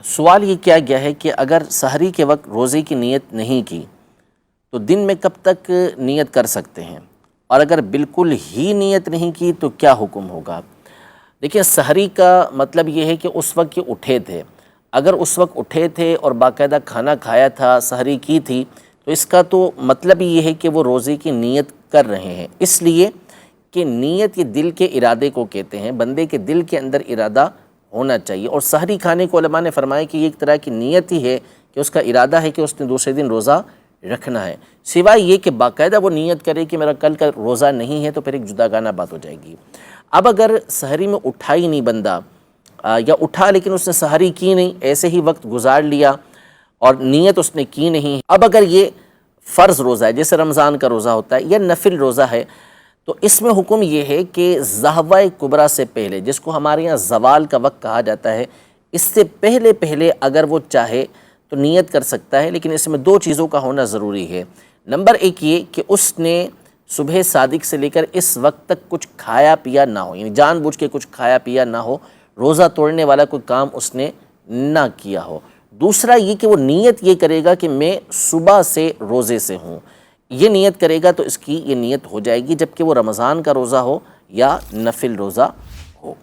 سوال یہ کیا گیا ہے کہ اگر سحری کے وقت روزے کی نیت نہیں کی تو دن میں کب تک نیت کر سکتے ہیں، اور اگر بالکل ہی نیت نہیں کی تو کیا حکم ہوگا؟ دیکھیں، سحری کا مطلب یہ ہے کہ اس وقت یہ اٹھے تھے، اگر اس وقت اٹھے تھے اور باقاعدہ کھانا کھایا تھا، سحری کی تھی، تو اس کا تو مطلب یہ ہے کہ وہ روزے کی نیت کر رہے ہیں، اس لیے کہ نیت یہ دل کے ارادے کو کہتے ہیں، بندے کے دل کے اندر ارادہ ہونا چاہیے، اور سحری کھانے کو علماء نے فرمایا کہ یہ ایک طرح کی نیت ہی ہے کہ اس کا ارادہ ہے کہ اس نے دوسرے دن روزہ رکھنا ہے، سوائے یہ کہ باقاعدہ وہ نیت کرے کہ میرا کل کا روزہ نہیں ہے، تو پھر ایک جداگانہ بات ہو جائے گی۔ اب اگر سحری میں اٹھا ہی نہیں بندہ، یا اٹھا لیکن اس نے سحری کی نہیں، ایسے ہی وقت گزار لیا اور نیت اس نے کی نہیں، اب اگر یہ فرض روزہ ہے جیسے رمضان کا روزہ ہوتا ہے یا نفل روزہ ہے، تو اس میں حکم یہ ہے کہ ضحوہ کبریٰ سے پہلے، جس کو ہمارے یہاں زوال کا وقت کہا جاتا ہے، اس سے پہلے اگر وہ چاہے تو نیت کر سکتا ہے، لیکن اس میں دو چیزوں کا ہونا ضروری ہے۔ نمبر ایک یہ کہ اس نے صبح صادق سے لے کر اس وقت تک کچھ کھایا پیا نہ ہو، یعنی جان بوجھ کے کچھ کھایا پیا نہ ہو، روزہ توڑنے والا کوئی کام اس نے نہ کیا ہو۔ دوسرا یہ کہ وہ نیت یہ کرے گا کہ میں صبح سے روزے سے ہوں، یہ نیت کرے گا تو اس کی یہ نیت ہو جائے گی، جبکہ وہ رمضان کا روزہ ہو یا نفل روزہ ہو۔